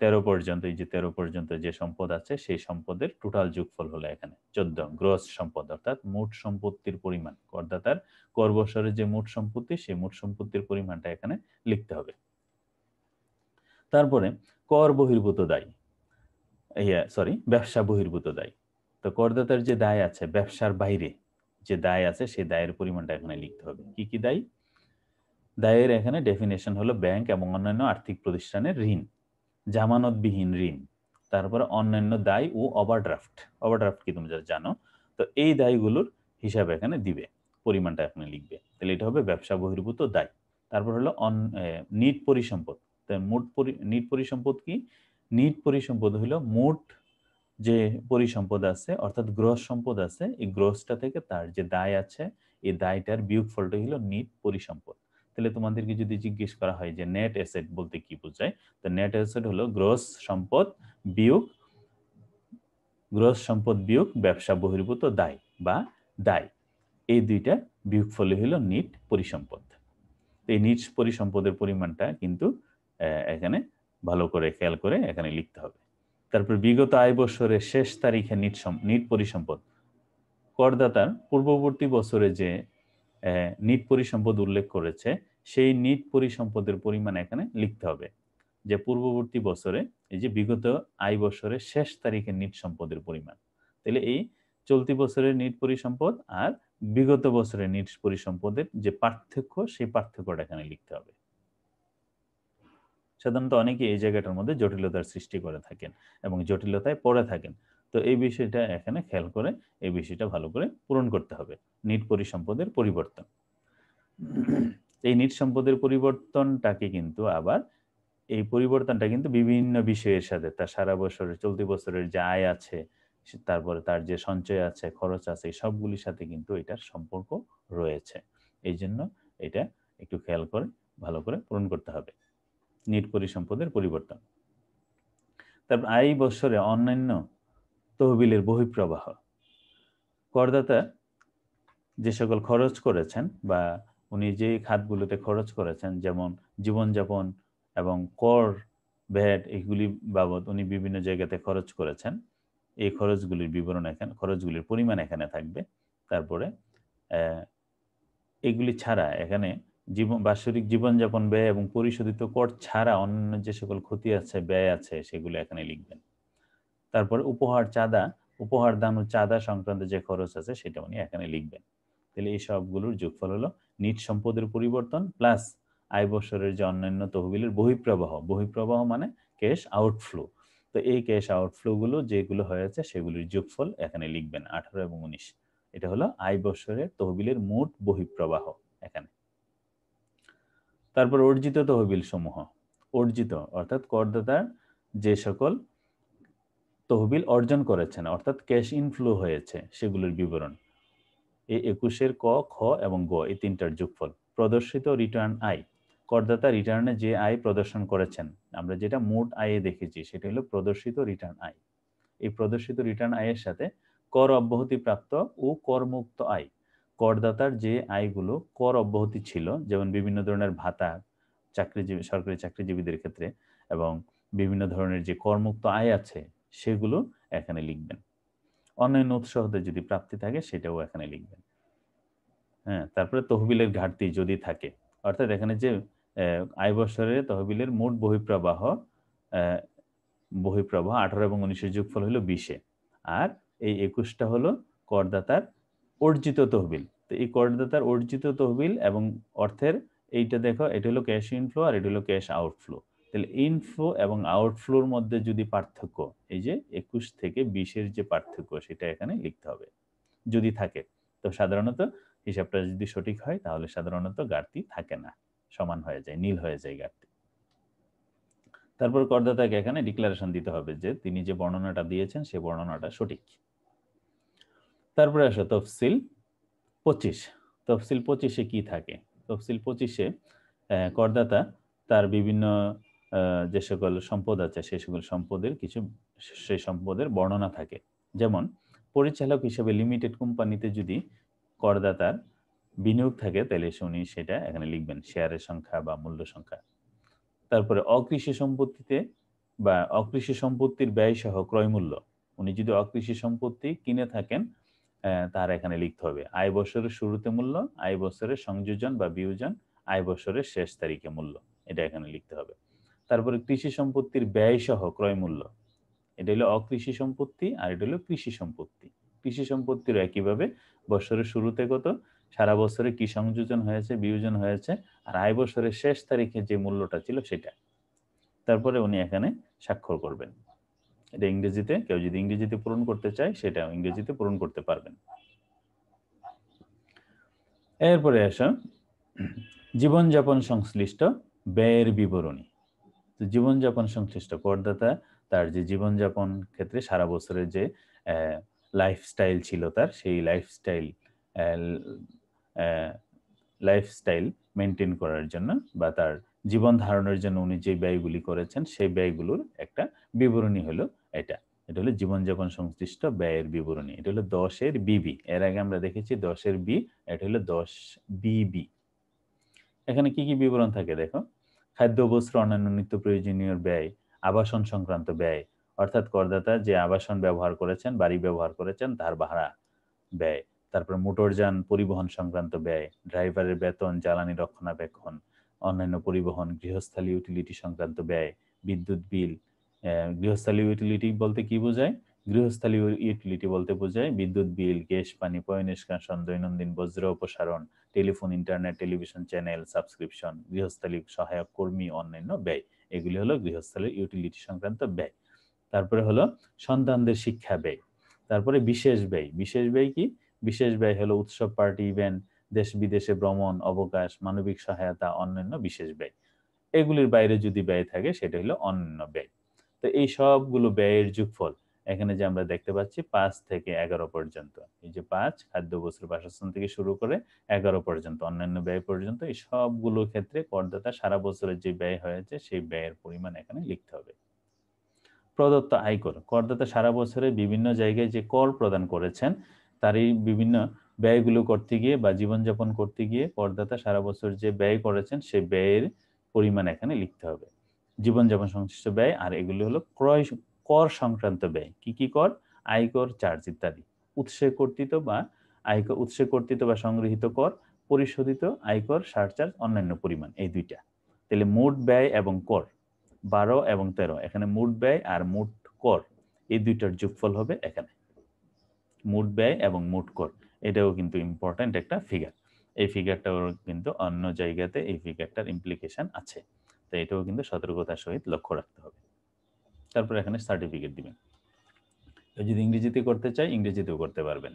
13 পর্যন্ত, এই যে 13 পর্যন্ত যে সম্পদ আছে সেই সম্পদের টোটাল যোগফল হলো এখানে 14। গ্রোস সম্পদ অর্থাৎ মোট সম্পত্তির পরিমাণ, করদাতার কর বছরে যে মোট সম্পত্তি সেই মোট সম্পত্তির পরিমাণটা এখানে লিখতে হবে। তারপরে কর বহির্ভূত দায়, ব্যবসা বহির্ভূত দায়। তো করদাতার যে দায় আছে, ব্যবসার বাইরে যে দায় আছে সেই দায়ের পরিমাণটা এখানে লিখতে হবে। কি কি দায়? দায়ের এখানে ডেফিনেশন হলো ব্যাংক এবং অন্যান্য আর্থিক প্রতিষ্ঠানের ঋণ, জামানতবিহীন ঋণ, তারপরে অন্যান্য দায় ও ওভারড্রাফট। ওভারড্রাফট কি তুমি যারা জানো, তো এই দায়গুলোর হিসাব এখানে দিবে, পরিমাণটা এখানে লিখবে। তাহলে এটা হবে ব্যবসা বহির্ভূত দায়। তারপর হলো নিট পরিসম্পদ। নিট পরিসম্পদ কি? নিট পরিসম্পদ হলো মোট যে পরিসম্পদ আছে অর্থাৎ গ্রস সম্পদ আছে, এই গ্রসটা থেকে তার যে দায় আছে এই দায়টার বিয়োগফলটা হলো নিট পরিসম্পদ। তাহলে তোমাদেরকে যদি জিজ্ঞেস করা হয় যে নেট অ্যাসেট বলতে কি বোঝায়, তো নেট অ্যাসেট হলো গ্রস সম্পদ বিয়োগ ব্যবসা বহির্ভূত দায় বা দায়, এই দুইটা বিয়োগফলই হলো নিট পরিসম্পদ। এই নিট পরিসম্পদের পরিমাণটা কিন্তু এখানে ভালো করে খেয়াল করে এখানে লিখতে হবে। তারপর বিগত আয় বছরের শেষ তারিখে নিট পরিসম্পদ, করদাতার পূর্ববর্তী বছরে যে নিট পরিসম্পদ উল্লেখ করেছে সেই নিট পরিসম্পদের পরিমাণ এখানে লিখতে হবে। যে পূর্ববর্তী বছরে, এই যে বিগত আয় বছরের শেষ তারিখে নিট সম্পদের পরিমাণ। তাহলে এই চলতি বছরের নিট পরিসম্পদ আর বিগত বছরের নিট পরিসম্পদের যে পার্থক্য, সেই পার্থক্যটা এখানে লিখতে হবে। সাধারণত অনেকে এই জায়গাটার মধ্যে জটিলতার সৃষ্টি করে থাকেন এবং জটিলতায় পড়ে থাকেন। তো এই বিষয়টা এখানে খেয়াল করে এই বিষয়টা ভালো করে পূরণ করতে হবে। নিট পরিসম্পদের পরিবর্তন, এই নিট সম্পদের পরিবর্তনটাকে কিন্তু আবার এই পরিবর্তনটা কিন্তু বিভিন্ন বিষয়ের সাথে, তার সারা বছরের চলতি বছরের যে আয় আছে, তারপরে তার যে সঞ্চয় আছে, খরচ আছে, এই সবগুলির সাথে কিন্তু এটার সম্পর্ক রয়েছে। এই জন্য এটা একটু খেয়াল করে ভালো করে পূরণ করতে হবে, নিট পরিসম্পদের পরিবর্তন। তারপর আয় বছরে অন্যান্য তহবিলের বহিঃপ্রবাহ, করদাতা যে সকল খরচ করেছেন বা উনি যে খাতগুলোতে খরচ করেছেন, যেমন জীবনযাপন এবং কর, ভ্যাট, এগুলি বাবদ উনি বিভিন্ন জায়গাতে খরচ করেছেন, এই খরচগুলির বিবরণ এখানে, খরচগুলির পরিমাণ এখানে থাকবে। তারপরে এগুলি ছাড়া এখানে বাৎসরিক জীবনযাপন ব্যয় এবং পরিশোধিত কর ছাড়া অন্যান্য যে সকল ক্ষতি আছে, ব্যয় আছে, সেগুলো এখানে লিখবেন। তারপরে উপহার দান ও চাঁদা সংক্রান্ত যে খরচ আছে সেটা উনি এখানে লিখবেন। তাহলে এই সবগুলোর যোগফল হলো নিট সম্পদের পরিবর্তন প্লাস আয় বছরের যে অন্যান্য তহবিলের বহিঃপ্রবাহ মানে ক্যাশ আউটফ্লো। তো এই ক্যাশ আউটফ্লো গুলো যেগুলো হয়েছে সেগুলির যোগফল এখানে লিখবেন 18 এবং 19। এটা হলো আয় বছরের তহবিলের মোট বহিঃপ্রবাহ এখানে। তারপর অর্জিত তহবিল সমূহ, অর্জিত অর্থাৎ করদাতার যে সকল তহবিল অর্জন করেছেন অর্থাৎ ক্যাশ ইনফ্লো হয়েছে সেগুলোর বিবরণ। এই 21-এর ক, খ এবং গ এই তিনটার যোগফল। প্রদর্শিত রিটার্ন আয়, করদাতা রিটার্নে যে আয় প্রদর্শন করেছেন, আমরা যেটা মোট আয়ে দেখেছি সেটা হলো প্রদর্শিত রিটার্ন আয়। এই প্রদর্শিত রিটার্ন আয়ের সাথে কর অব্যাহতি প্রাপ্ত ও করমুক্ত আয়, করদাতার যে আয়গুলো কর অব্যাহতি ছিল, যেমন বিভিন্ন ধরনের ভাতা সরকারি চাকরিজীবীদের ক্ষেত্রে এবং বিভিন্ন ধরনের যে করমুক্ত আয় আছে সেগুলো এখানে লিখবেন। অন্যান্য উৎস হতে যদি প্রাপ্তি থাকে সেটাও এখানে লিখবেন। হ্যাঁ, তারপরে তহবিলের ঘাটতি যদি থাকে, অর্থাৎ এখানে যে আয় বছরে তহবিলের মোট বহিঃপ্রবাহ 18 এবং 19-এর যোগফল হলো 20-এ, আর এই 21টা হলো করদাতার অর্জিত তহবিল। তো এই করদাতার অর্জিত তহবিল এবং অর্থের এইটা দেখো, এটা হলো ক্যাশ ইনফ্লো আর এটা হলো ক্যাশ আউটফ্লো। তাহলে ইনফ্লো এবং আউটফ্লোর মধ্যে যদি পার্থক্য, এই যে 21 থেকে 20-এর যে পার্থক্য সেটা এখানে লিখতে হবে যদি থাকে। তো সাধারণত হিসাবটা যদি সঠিক হয় তাহলে সাধারণত ঘাটতি থাকে না, সমান হয়ে যায়, নীল হয়ে যায় ঘাটতি। তারপর করদাতাকে এখানে ডিক্লারেশন দিতে হবে যে তিনি যে বর্ণনাটা দিয়েছেন সে বর্ণনাটা সঠিক। তারপরে আসো তফসিল 25। তফসিল 25-এ কি থাকে? তফসিল 25-এ করদাতা তার বিভিন্ন যে সকল সম্পদ আছে সেই সকল সম্পদের সেই সম্পদের বর্ণনা থাকে। যেমন পরিচালক হিসেবে লিমিটেড কোম্পানিতে যদি করদাতার বিনিয়োগ থাকে তাহলে উনি সেটা এখানে লিখবেন, শেয়ারের সংখ্যা বা মূল্য সংখ্যা। তারপরে অকৃষি সম্পত্তিতে বা অকৃষি সম্পত্তির ব্যয় সহ ক্রয় মূল্য, উনি যদি অকৃষি সম্পত্তি কিনে থাকেন তার এখানে লিখতে হবে আয় বছরের শুরুতে মূল্য, আয় বছরের সংযোজন বা বিয়োজন, আয় বছরের শেষ তারিখে মূল্য, এটা এখানে লিখতে হবে। তারপরে কৃষি সম্পত্তির ব্যয় সহ ক্রয় মূল্য, এটা হলো অকৃষি সম্পত্তি আর এটা হলো কৃষি সম্পত্তি। কৃষি সম্পত্তির একইভাবে বছরের শুরুতে কত, সারা বছরে কি সংযোজন হয়েছে, বিয়োজন হয়েছে, আর আয় বছরের শেষ তারিখে যে মূল্যটা ছিল সেটা। তারপরে উনি এখানে স্বাক্ষর করবেন। এটা ইংরেজিতে, কেউ যদি ইংরেজিতে পূরণ করতে চায় সেটা ইংরেজিতে পূরণ করতে পারবেন। এরপরে আসা জীবনযাপন সংশ্লিষ্ট ব্যয়ের বিবরণী। তো জীবনযাপন সংশ্লিষ্ট করদাতা তার যে জীবনযাপন ক্ষেত্রে সারা বছরের যে লাইফস্টাইল ছিল তার, সেই লাইফস্টাইল মেনটেন করার জন্য বা তার জীবন ধারণের জন্য উনি যে ব্যয়গুলি করেছেন সেই ব্যয়গুলোর একটা বিবরণী হলো এটা। এটা হলো জীবনযাপন সংশ্লিষ্ট ব্যয়ের বিবরণী। এটা হলো 10-এর বিবি। এর আগে আমরা দেখেছি 10-এর বি, এটা হলো 10 বিবি। এখানে কি কি বিবরণ থাকে দেখো। খাদ্য, বস্ত্র, অন্যান্য নিত্য প্রয়োজনীয় ব্যয়, আবাসন সংক্রান্ত ব্যয়, অর্থাৎ করদাতা যে আবাসন ব্যবহার করেছেন, বাড়ি ব্যবহার করেছেন তার ভাড়া ব্যয়। তারপর মোটরযান পরিবহন সংক্রান্ত ব্যয়, ড্রাইভারের বেতন, জ্বালানি রক্ষণাবেক্ষণ, অন্যান্য পরিবহন, গৃহস্থালী ইউটিলিটি সংক্রান্ত ব্যয়, বিদ্যুৎ বিল। গৃহস্থালী ইউটিলিটি বলতে কি বোঝায়? গৃহস্থালী ইউটিলিটি বলতে বোঝায় বিদ্যুৎ বিল, গ্যাস, পানি, পয়ঃনিষ্কাশন, দৈনন্দিন বজ্র অপসারণ, telephone, internet, television channel, subscription, গৃহস্থালী সহায়ক কর্মী, অন্যান্য ব্যয়। এগুলি হলো গৃহস্থালী ইউটিলিটি সংক্রান্ত ব্যয়। তারপরে হলো সন্তানদের শিক্ষা ব্যয়। তারপরে বিশেষ ব্যয়। বিশেষ ব্যয় কি? বিশেষ ব্যয় হলো উৎসব, পার্টি, ইভেন্ট, দেশ বিদেশে ভ্রমণ, অবকাশ, মানবিক সহায়তা, অন্যান্য বিশেষ ব্যয়। এগুলির বাইরে যদি ব্যয় থাকে সেটা হলো অন্যান্য ব্যয়। তো এই সবগুলো ব্যয়ের যোগফল এখানে যে আমরা দেখতে পাচ্ছি 5 থেকে 11 পর্যন্ত, এই যে 5 খাদ্য, বস্ত্র, বাসস্থান থেকে শুরু করে 11 পর্যন্ত অন্যান্য ব্যয় পর্যন্ত, এই সবগুলো ক্ষেত্রে করদাতা সারা বছরের যে ব্যয় হয়েছে সেই ব্যয়ের পরিমাণ এখানে লিখতে হবে। প্রদত্ত আয়কর, করদাতা সারা বছরে বিভিন্ন জায়গায় যে কর প্রদান করেছেন তারই বিভিন্ন ব্যয়গুলো করতে গিয়ে বা জীবনযাপন করতে গিয়ে করদাতা সারা বছর যে ব্যয় করেছেন সেই ব্যয়ের পরিমাণ এখানে লিখতে হবে। জীবনযাপন সংশ্লিষ্ট ব্যয়, আর এগুলো হলো কর সংক্রান্ত ব্যয়। কি কি কর? আয়কর, চার্জ ইত্যাদি। উৎসে কর্তৃত বা সংগৃহীত কর, পরিশোধিত আয়কর, সারচার্জ, অন্যান্য পরিমাণ, এই দুইটা। তাহলে মোট ব্যয় এবং কর 12 এবং 13, এখানে মোট ব্যয় আর মোট কর এই দুইটার যোগফল হবে এখানে মোট ব্যয় এবং মোট কর। এটাও কিন্তু ইম্পর্ট্যান্ট একটা ফিগার। এই ফিগারটাও কিন্তু অন্য জায়গাতে এই ফিগারটার ইমপ্লিকেশন আছে, তো এটাও কিন্তু সতর্কতার সহিত লক্ষ্য রাখতে হবে। তারপর এখানে সার্টিফিকেট দিবেন। যদি ইংরেজিতে করতে চাই ইংরেজিতেও করতে পারবেন।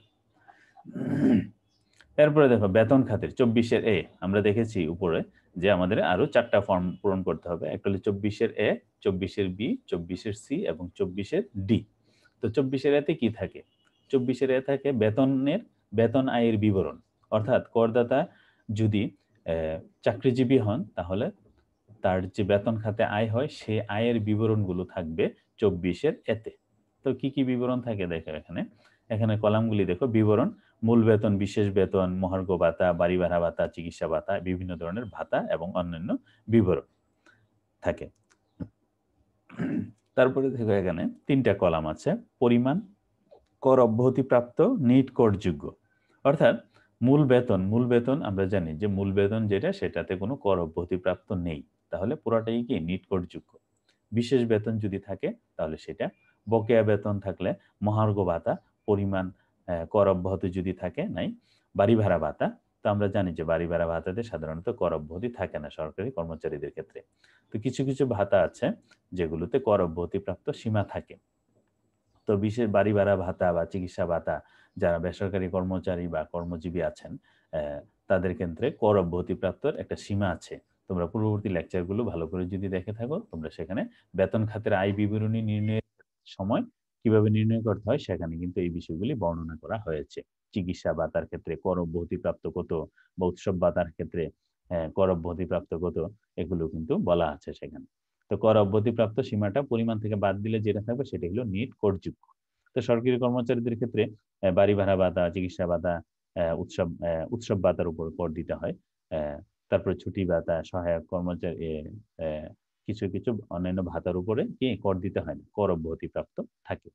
এরপরে দেখো বেতন খাতের 24-এর এ আমরা দেখেছি উপরে যে আমাদের আরো 4টা ফর্ম পূরণ করতে হবে। একটা হলো 24-এর এ, 24-এর বি, 24-এর সি এবং 24-এর ডি। তো 24-এর এতে কি থাকে? 24-এর এ থাকে বেতন আয়ের বিবরণ, অর্থাৎ করদাতা যদি চাকরিজীবী হন তাহলে তার যে বেতন খাতে আয় হয় সে আয়ের বিবরণগুলো থাকবে 24-এর এতে। তো কি কি বিবরণ থাকে দেখো এখানে কলামগুলি দেখো। বিবরণ: মূল বেতন, বিশেষ বেতন, মহার্ঘ ভাতা, বাড়ি ভাড়া ভাতা, চিকিৎসা ভাতা, বিভিন্ন ধরনের ভাতা এবং অন্যান্য বিবরণ থাকে। তারপরে দেখো এখানে 3টা কলাম আছে। পরিমাণ: কর অব্যাহতিপ্রাপ্ত, নিট করযোগ্য। অর্থাৎ মূল বেতন আমরা জানি যে মূল বেতন যেটা সেটাতে কোনো কর অব্যাহতিপ্রাপ্ত নেই, তাহলে পুরোটাই কি নিট করযোগ্য। বিশেষ বেতন যদি থাকে তাহলে সেটা, বকেয়া বেতন থাকলে, মহার্ঘ ভাতা, পরিমাণ কর অব্যাহতি যদি থাকে নাই, বাড়ি ভাড়া ভাতা। তো আমরা জানি যে বাড়ি ভাড়া ভাতাতে সাধারণত কর অব্যাহতি থাকে না সরকারি কর্মচারীদের ক্ষেত্রে। তো কিছু কিছু ভাতা আছে যেগুলোতে কর অব্যাহতিপ্রাপ্ত সীমা থাকে। তো বিশেষ বাড়ি ভাড়া ভাতা বা চিকিৎসা ভাতা যারা বেসরকারি কর্মচারী বা কর্মজীবী আছেন তাদের ক্ষেত্রে কর অব্যাহতিপ্রাপ্তর একটা সীমা আছে। তোমরা পূর্ববর্তী লেকচারগুলো ভালো করে যদি দেখে থাকো তোমরা সেখানে বেতন খাতের আয় বিবরণী নির্ণয়ের সময় কিভাবে নির্ণয় করতে হয় সেখানে কিন্তু এই বিষয়গুলি বর্ণনা করা হয়েছে। চিকিৎসা ভাতার ক্ষেত্রে কর অব্যাহতিপ্রাপ্ত কত বা উৎসব ভাতার ক্ষেত্রে কর অব্যাহতিপ্রাপ্ত কত, এগুলো কিন্তু বলা আছে সেখানে। তো কর অব্যাহতিপ্রাপ্ত সীমাটা পরিমাণ থেকে বাদ দিলে যেটা থাকবে সেটা হলো নিট করযোগ্য। তো সরকারি কর্মচারীদের ক্ষেত্রে বাড়ি ভাড়া ভাতা, চিকিৎসা ভাতা, উৎসব ভাতার উপর কর দিতে হয়। তারপরে ছুটি ভাতা, সহায়ক কর্মচারী, কিছু কিছু অন্যান্য ভাতার উপরে কি কর দিতে হয় না, কর অব্যাহতিপ্রাপ্ত থাকে।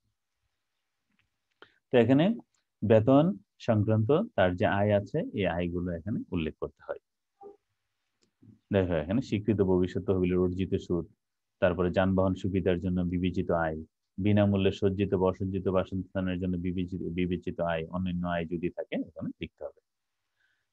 তো এখানে বেতন সংক্রান্ত তার যে আয় আছে এই আয়গুলো এখানে উল্লেখ করতে হয়। দেখো এখানে স্বীকৃত ভবিষ্যৎ তহবিলের অর্জিত সুদ, তারপরে যানবাহন সুবিধার জন্য বিবেচিত আয়, বিনামূল্যে সজ্জিত বা অসজ্জিত বাসস্থানের জন্য বিবেচিত আয়, অন্যান্য আয় যদি থাকে এখানে লিখতে হবে।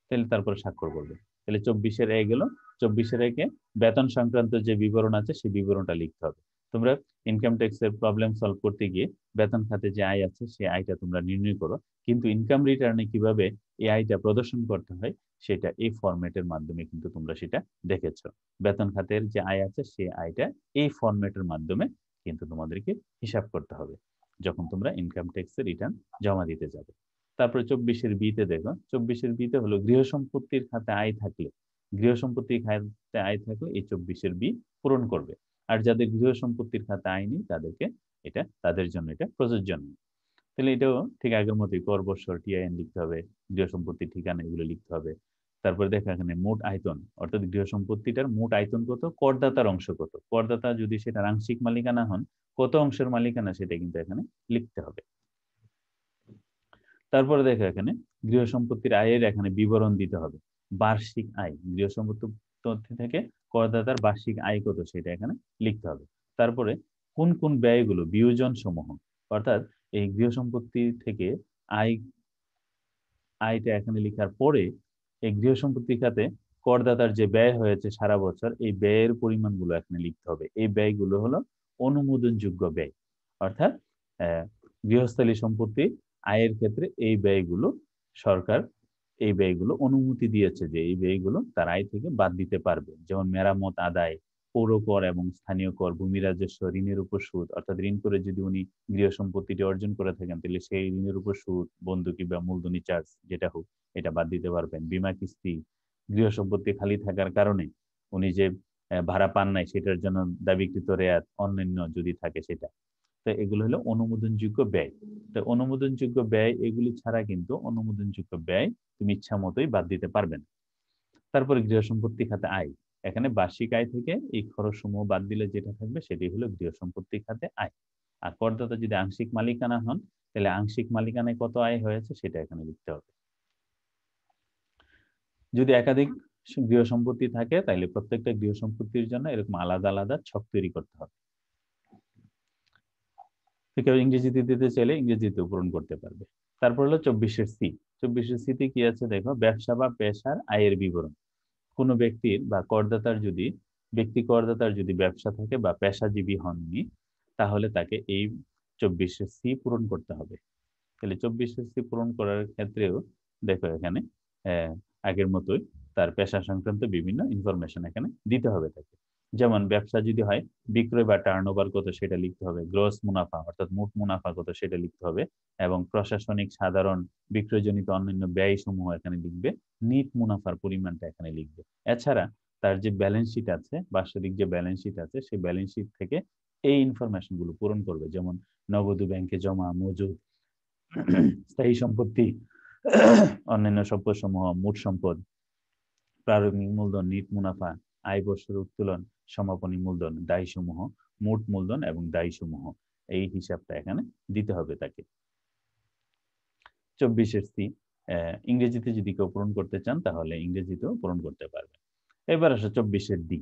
তাহলে তারপরে স্বাক্ষর করবে। তাহলে 24-এর এ গেল। 24-এর একে বেতন সংক্রান্ত যে বিবরণ আছে সেই বিবরণটা লিখতে হবে। তোমরা ইনকাম ট্যাক্সের প্রবলেম সলভ করতে গিয়ে বেতন খাতে যে আয় আছে সেই আয়টা তোমরা নির্ণয় করো, কিন্তু ইনকাম রিটার্নে কিভাবে এই আয়টা প্রদর্শন করতে হয় সেটা এই ফরম্যাটের মাধ্যমে কিন্তু তোমরা সেটা দেখেছো। বেতন খাতের যে আয় আছে সেই আয়টা এই ফরম্যাটের মাধ্যমে কিন্তু তোমাদেরকে হিসাব করতে হবে যখন তোমরা ইনকাম ট্যাক্সের রিটার্ন জমা দিতে যাবে। তারপরে 24-এর বিতে দেখো। 24-এর বিতে হলো গৃহ সম্পত্তির খাতে আয় থাকলে, গৃহ সম্পত্তির খাতে আয় থাকলে এই 24-এর বি পূরণ করবে। আর যাদের গৃহ সম্পত্তির খাতে আয় নেই তাদের জন্য এটা প্রযোজ্য নয়। তাহলে এটাও ঠিক আগের মতোই কর বৎসর, টিআইএন লিখতে হবে, গৃহ সম্পত্তির ঠিকানা এগুলো লিখতে হবে। তারপরে দেখো এখানে মোট আয়তন, অর্থাৎ গৃহ সম্পত্তিটার মোট আয়তন কত, করদাতার অংশ কত, করদাতা যদি সেটা আংশিক মালিকানা হন কত অংশের মালিকানা সেটা কিন্তু এখানে লিখতে হবে। তারপরে দেখো এখানে গৃহ সম্পত্তির আয়ের এখানে বিবরণ দিতে হবে। বার্ষিক আয়, গৃহ সম্পত্তির তথ্য থেকে করদাতার বার্ষিক আয় কত সেটা এখানে লিখতে হবে। তারপরে কোন কোন ব্যয়গুলো বিয়োজন সমূহ, অর্থাৎ এই গৃহ সম্পত্তি থেকে আয়টা এখানে লেখার পরে এই গৃহ সম্পত্তি খাতে করদাতার যে ব্যয় হয়েছে সারা বছর এই ব্যয়ের পরিমাণগুলো এখানে লিখতে হবে। এই ব্যয়গুলো হলো অনুমোদনযোগ্য ব্যয়, অর্থাৎ গৃহস্থালী সম্পত্তি আয়ের ক্ষেত্রে এই ব্যয়গুলো সরকার এই ব্যয়গুলো অনুমতি দিয়েছে যে এই ব্যয়গুলো তার আয় থেকে বাদ দিতে পারবে। যেমন মেরামত আদায়, পৌর কর এবং স্থানীয় কর, ভূমি রাজস্ব, ঋণের উপর সুদ, অর্থাৎ ঋণ করে যদি উনি গৃহ সম্পত্তিটি অর্জন করে থাকেন তাহলে সেই ঋণের উপর সুদ, বন্ধকি বা মূলধনী চার্জ যেটা হোক এটা বাদ দিতে পারবেন। বীমা কিস্তি, গৃহ সম্পত্তি খালি থাকার কারণে উনি যে ভাড়া পান নাই সেটার জন্য দাবিকৃত রেয়াত, অন্যান্য যদি থাকে সেটা। তো এগুলো হলো অনুমোদনযোগ্য ব্যয়। তো অনুমোদনযোগ্য ব্যয় এগুলি ছাড়া কিন্তু অনুমোদনযোগ্য ব্যয় তুমি ইচ্ছা মতোই বাদ দিতে পারবে না। তারপরে গৃহ সম্পত্তি খাতে আয়, এখানে বার্ষিক আয় থেকে এই খরচ সমূহ বাদ দিলে যেটা থাকবে সেটি হলো গৃহ সম্পত্তি খাতে আয়। আর করদাতা যদি আংশিক মালিকানা হন তাহলে আংশিক মালিকানায় কত আয় হয়েছে সেটা এখানে লিখতে হবে। যদি একাধিক গৃহ সম্পত্তি থাকে তাহলে প্রত্যেকটা গৃহ সম্পত্তির জন্য এরকম আলাদা আলাদা ছক তৈরি করতে হবে। কেউ ইংরেজিতে দিতে চাইলে ইংরেজিতেও পূরণ করতে পারবে। তারপর হলো 24-এর সি। 24-এর সিতে কি আছে দেখো, ব্যবসা বা পেশার আয়ের বিবরণ। কোনো ব্যক্তির বা করদাতার যদি করদাতার যদি ব্যবসা থাকে বা পেশাজীবী হননি, তাহলে তাকে এই 24-এর সি পূরণ করতে হবে। তাহলে 24-এর সি পূরণ করার ক্ষেত্রেও দেখো এখানে আগের মতোই তার পেশা সংক্রান্ত বিভিন্ন ইনফরমেশন এখানে দিতে হবে তাকে। যেমন ব্যবসা যদি হয়, বিক্রয় বা টার্নওভার কত সেটা লিখতে হবে, গ্রস মুনাফা অর্থাৎ মোট মুনাফা কত সেটা লিখতে হবে, এবং প্রশাসনিক সাধারণ বিক্রয়জনিত অন্যান্য ব্যয় সমূহ এখানে লিখবে, নিট মুনাফার পরিমাণটা এখানে লিখবে। এছাড়া তার যে ব্যালেন্স শিট আছে, বাৎসরিক যে ব্যালেন্স শিট আছে, সেই ব্যালেন্স শিট থেকে এই ইনফরমেশন গুলো পূরণ করবে, যেমন নগদ ব্যাংকে জমা, মজুদ, স্থায়ী সম্পত্তি, অন্যান্য সম্পদ সমূহ, মোট সম্পদ, প্রারম্ভিক মূলধন, নিট মুনাফা, আয় বছর উত্তোলন, সমাপনী মূলধন, দায় সমূহ, মোট মূলধন এবং দায় সমূহ, এই হিসাবটা এখানে দিতে হবে তাকে। 24-এর সি ইংরেজিতে যদি কেউ পূরণ করতে চান তাহলে ইংরেজিতেও পূরণ করতে পারবে। এবার আসে 24-এর ডি।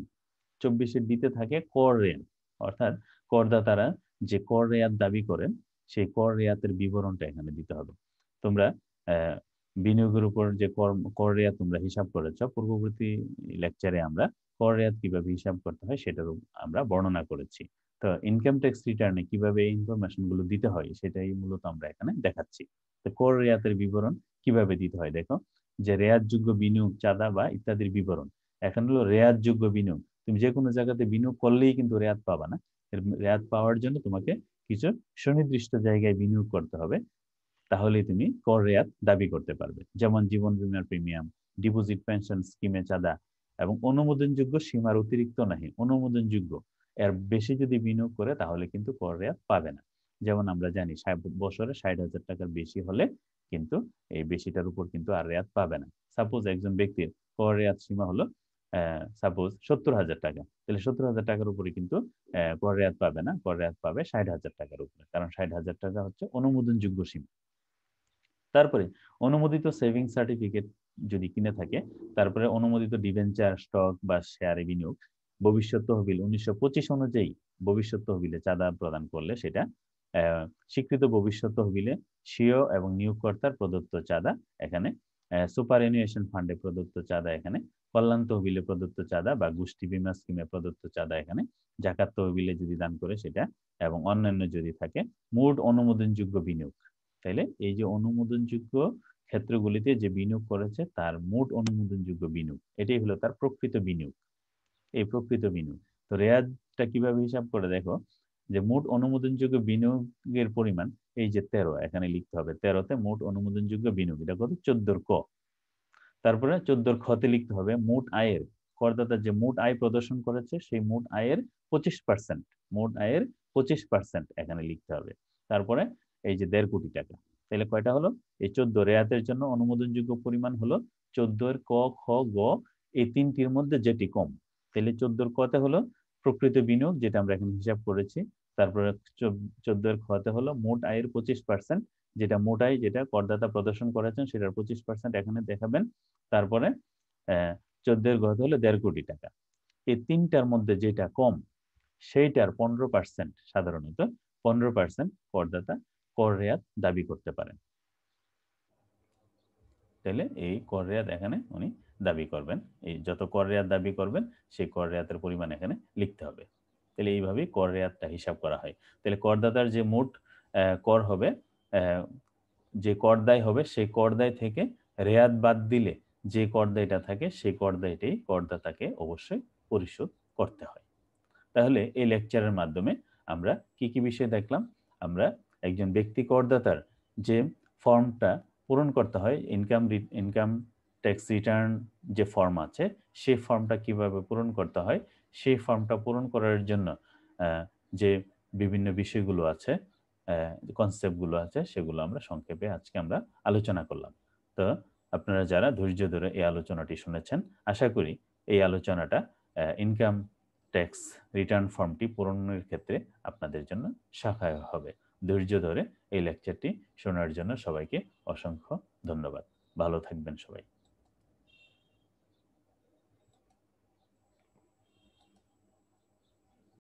24-এর ডিতে থাকে কর রেয়াত, অর্থাৎ করদাতারা যে কর রেয়াত দাবি করেন সেই কর রেয়াতের বিবরণটা এখানে দিতে হবে। তোমরা বিনিয়োগের উপর যে কর রেয়াত তোমরা হিসাব করেছ, পূর্ববর্তী লেকচারে আমরা কর রেয়াত কিভাবে হিসাব করতে হয় সেটারও আমরা বর্ণনা করেছি। তো ইনকাম ট্যাক্স রিটার্নে কিভাবে এই ইনফরমেশন গুলো দিতে হয় সেটাই মূলত আমরা এখানে দেখাচ্ছি। তো কর রেয়াতের বিবরণ কিভাবে দিতে হয় দেখো, যে রেয়াতযোগ্য বিনিয়োগ, চাঁদা বা ইত্যাদির বিবরণ। এখন হলো রেয়াতযোগ্য বিনিয়োগ, তুমি যে কোনো জায়গাতে বিনিয়োগ করলেই কিন্তু রেয়াত পাবা না। রেয়াত পাওয়ার জন্য তোমাকে কিছু সুনির্দিষ্ট জায়গায় বিনিয়োগ করতে হবে, তাহলেই তুমি কর রেয়াত দাবি করতে পারবে। যেমন জীবন বীমার প্রিমিয়াম, ডিপোজিট পেনশন স্কিমে চাঁদা, এবং অনুমোদনযোগ্য সীমার অতিরিক্ত নাহি, অনুমোদনযোগ্য এর বেশি যদি বিনিয়োগ করে তাহলে কিন্তু কর রেয়াত পাবে না। যেমন আমরা জানি বছরে 60,000 টাকার বেশি হলে কিন্তু এই বেশিটার উপর কিন্তু আর রেয়াত পাবে না। সাপোজ একজন ব্যক্তির কর রেয়াত সীমা হলো সাপোজ 70,000 টাকা, তাহলে 70,000 টাকার উপরে কিন্তু কর রেয়াত পাবে না, কর রেয়াত পাবে 60,000 টাকার উপরে, কারণ 60,000 টাকা হচ্ছে অনুমোদনযোগ্য সীমা। তারপরে অনুমোদিত সেভিংস সার্টিফিকেট যদি কিনে থাকে, তারপরে অনুমোদিত ডিবেঞ্চার, স্টক বা শেয়ারে বিনিয়োগ, ভবিষ্যৎ তহবিল 1925 অনুযায়ী ভবিষ্যৎ তহবিলে চাঁদা প্রদান করলে সেটা স্বীকৃত ভবিষ্যৎ তহবিলে স্বীয় এবং নিয়োগকর্তার প্রদত্ত চাঁদা এখানে, সুপার অ্যানুয়েশন ফান্ডে প্রদত্ত চাঁদা এখানে, কল্যাণ তহবিলে প্রদত্ত চাঁদা বা গোষ্ঠী বীমা স্কিমে প্রদত্ত চাঁদা এখানে, জাকাত তহবিলে যদি দান করে সেটা, এবং অন্যান্য যদি থাকে, মোট অনুমোদনযোগ্য বিনিয়োগ। তাইলে এই যে অনুমোদনযোগ্য ক্ষেত্রগুলিতে যে বিনিয়োগ করেছে তার মোট অনুমোদনযোগ্য বিনিয়োগ, এটাই হলো তার প্রকৃত বিনিয়োগ, এই প্রকৃত বিনিয়োগ। তো রেয়াতটা কিভাবে হিসাব করে দেখো, যে মোট অনুমোদনযোগ্য বিনিয়োগের পরিমাণ, এই যে 13 এখানে লিখতে হবে, 13তে মোট অনুমোদনযোগ্য বিনিয়োগ, এটা কত 14 ক। তারপরে 14 খতে লিখতে হবে মোট আয়ের, করদাতা যে মোট আয় প্রদর্শন করেছে সেই মোট আয়ের 25%, মোট আয়ের 25% এখানে লিখতে হবে। তারপরে এই যে 1.5 কোটি টাকা, তাহলে কয়টা হলো, এই 14 রেয়াতের জন্য অনুমোদনযোগ্য পরিমাণ হলো 14 এর ক, খ, গ, এই তিনটির মধ্যে যেটি কম। তাহলে 14 কতে হলো প্রকৃত বিনিয়োগ, যেটা আমরা এখানে হিসাব করেছি। তারপরে 14 এর খতে হলো মোট আয়ের 25%, যেটা মোট আয় যেটা করদাতা প্রদর্শন করেছেন সেটার 25% এখানে দেখাবেন। তারপরে 14 এর ঘতে হলো 1.5 কোটি টাকা। এই তিনটার মধ্যে যেটা কম সেইটার 15%, সাধারণত 15% করদাতা কর রেয়াত দাবি করতে পারেন। তাহলে এই কর রেয়াত এখানে উনি দাবি করবেন, এই যত কর রেয়াত দাবি করবেন সেই কর রেয়াতের পরিমাণ এখানে লিখতে হবে। তাহলে এইভাবেই কর রেয়াতটা হিসাব করা হয়। তাহলে করদাতার যে মোট কর হবে, যে কর দায় হবে, সেই কর দায় থেকে রেয়াত বাদ দিলে যে কর দায়টা থাকে সেই কর দায়টাই করদাতাকে অবশ্যই পরিশোধ করতে হয়। তাহলে এই লেকচারের মাধ্যমে আমরা কি কি বিষয় দেখলাম, আমরা একজন ব্যক্তি করদাতার যে ফর্মটা পূরণ করতে হয়, ইনকাম ট্যাক্স রিটার্ন যে ফর্ম আছে সেই ফর্মটা কিভাবে পূরণ করতে হয়, সেই ফর্মটা পূরণ করার জন্য যে বিভিন্ন বিষয়গুলো আছে, কনসেপ্টগুলো আছে, সেগুলো আমরা সংক্ষেপে আজকে আমরা আলোচনা করলাম। তো আপনারা যারা ধৈর্য ধরে এই আলোচনাটি শুনেছেন, আশা করি এই আলোচনাটা ইনকাম ট্যাক্স রিটার্ন ফর্মটি পূরণের ক্ষেত্রে আপনাদের জন্য সহায়ক হবে। ধৈর্য ধরে এই লেকচারটি শোনার জন্য সবাইকে অসংখ্য ধন্যবাদ। ভালো থাকবেন সবাই।